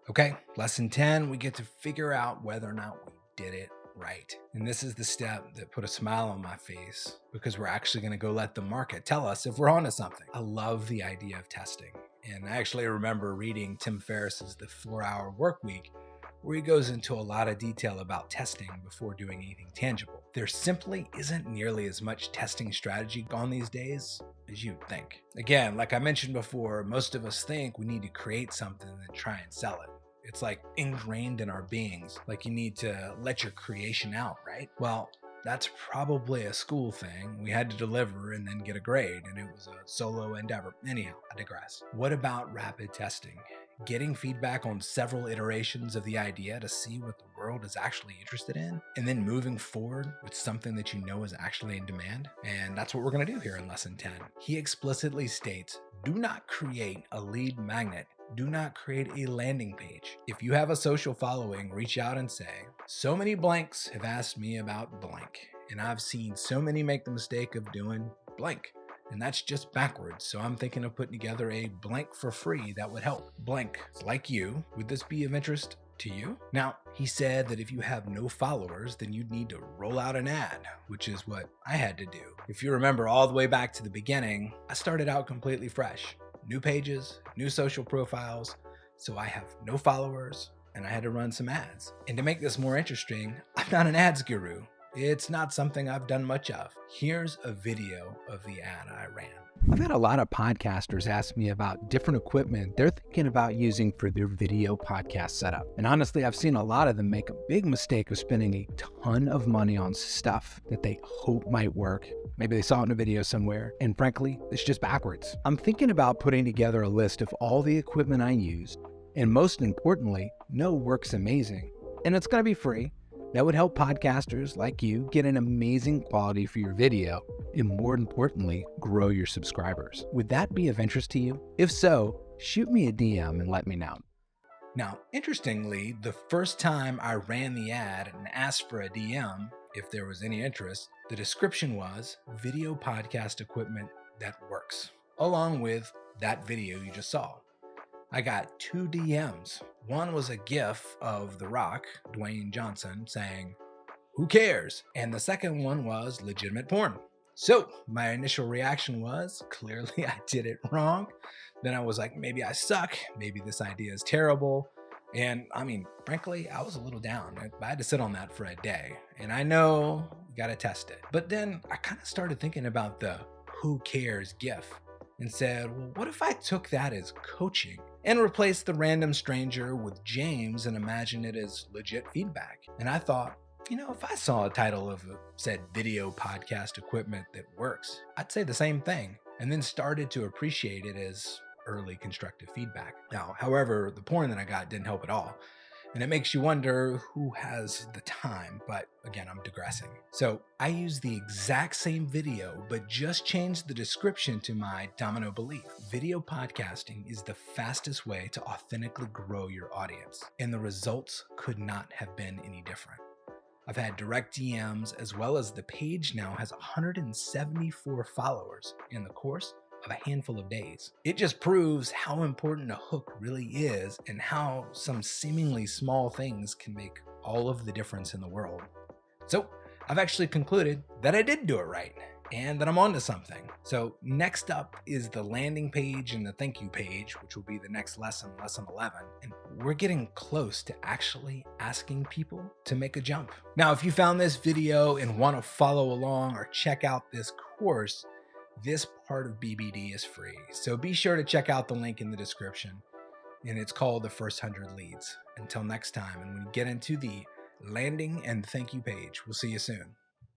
Okay, lesson 10, we get to figure out whether or not we did it right. And this is the step that put a smile on my face because we're actually going to go let the market tell us if we're onto something. I love the idea of testing. And I actually remember reading Tim Ferriss's The 4-Hour Work Week, where he goes into a lot of detail about testing before doing anything tangible. There simply isn't nearly as much testing strategy gone these days as you'd think. Again, like I mentioned before, most of us think we need to create something and then try and sell it. It's like ingrained in our beings, like you need to let your creation out, right? Well, that's probably a school thing. We had to deliver and then get a grade, and it was a solo endeavor. Anyhow, I digress. What about rapid testing? Getting feedback on several iterations of the idea to see what the world is actually interested in, and then moving forward with something that you know is actually in demand. And that's what we're going to do here in lesson 10. He explicitly states, do not create a lead magnet. Do not create a landing page. If you have a social following, reach out and say, so many blanks have asked me about blank, and I've seen so many make the mistake of doing blank. And that's just backwards. So I'm thinking of putting together a blank for free that would help. Blank is like you. Would this be of interest to you? Now, he said that if you have no followers, then you'd need to roll out an ad, which is what I had to do. If you remember all the way back to the beginning, I started out completely fresh. New pages, new social profiles, so I have no followers, and I had to run some ads. And to make this more interesting, I'm not an ads guru. It's not something I've done much of. Here's a video of the ad I ran. I've had a lot of podcasters ask me about different equipment they're thinking about using for their video podcast setup. And honestly, I've seen a lot of them make a big mistake of spending a ton of money on stuff that they hope might work. Maybe they saw it in a video somewhere, and frankly, it's just backwards. I'm thinking about putting together a list of all the equipment I use, and most importantly, know works amazing. And it's gonna be free. That would help podcasters like you get an amazing quality for your video, and more importantly, grow your subscribers. Would that be of interest to you? If so, shoot me a DM and let me know. Now, interestingly, the first time I ran the ad and asked for a DM, if there was any interest, the description was video podcast equipment that works, along with that video you just saw. I got 2 DMs. One was a GIF of The Rock, Dwayne Johnson, saying, "Who cares?" And the second one was legitimate porn. So my initial reaction was, clearly I did it wrong. Then I was like, maybe I suck. Maybe this idea is terrible. And I mean, frankly, I was a little down. I had to sit on that for a day. And I know you got to test it. But then I kind of started thinking about the "who cares" GIF and said, well, what if I took that as coaching and replaced the random stranger with James and imagine it as legit feedback? And I thought, if I saw a title of said video podcast equipment that works, I'd say the same thing, and then started to appreciate it as early constructive feedback. Now, however, the porn that I got didn't help at all. And it makes you wonder who has the time, but again, I'm digressing. So I used the exact same video, but just changed the description to my domino belief. Video podcasting is the fastest way to authentically grow your audience, and the results could not have been any different. I've had direct DMs, as well as the page now has 174 followers in the course of a handful of days. It just proves how important a hook really is and how some seemingly small things can make all of the difference in the world. So I've actually concluded that I did do it right and that I'm onto something. So next up is the landing page and the thank you page, which will be the next lesson, lesson 11. And we're getting close to actually asking people to make a jump. Now, if you found this video and want to follow along or check out this course, this part of BBD is free, so be sure to check out the link in the description, and it's called The First 100 Leads. Until next time, and when we get into the landing and thank you page, we'll see you soon.